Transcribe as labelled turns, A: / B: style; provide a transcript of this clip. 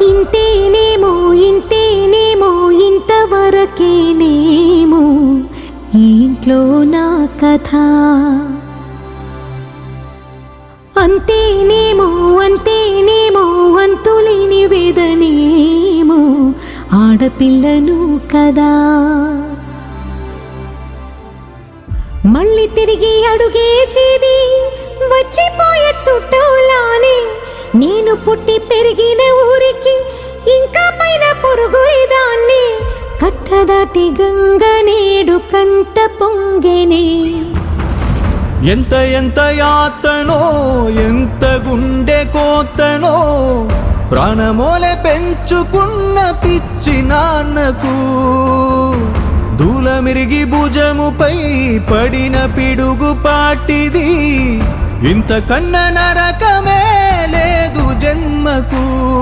A: ఇంతేనేమో ఇంతేనేమో ఇంతవరకేనేమో ఈ ఇంట్లో నా కథ. అంతేనేమో అంతేనేమో అంతులేని వేదనేమో ఆడపిల్లను కదా. మళ్ళీ తిరిగి అడుగేసేది వచ్చిపోయే చుట్టూలానే. నేను పుట్టి పెరిగిన ఊరికి ఇంకా పైన పొరుగురిదాన్ని. కట్టదాటి గంగ నేడు కంట పొంగెనే.
B: ఎంత ఎంత యాతనో ఎంత గుండె కోతనో ప్రాణమోలే పెంచుకున్న పిచ్చి నాన్నకు. దూలమిరిగి భుజముపై పడిన పిడుగు పాటిది. ఇంతకన్నా నరకమే లేదు జన్మకు.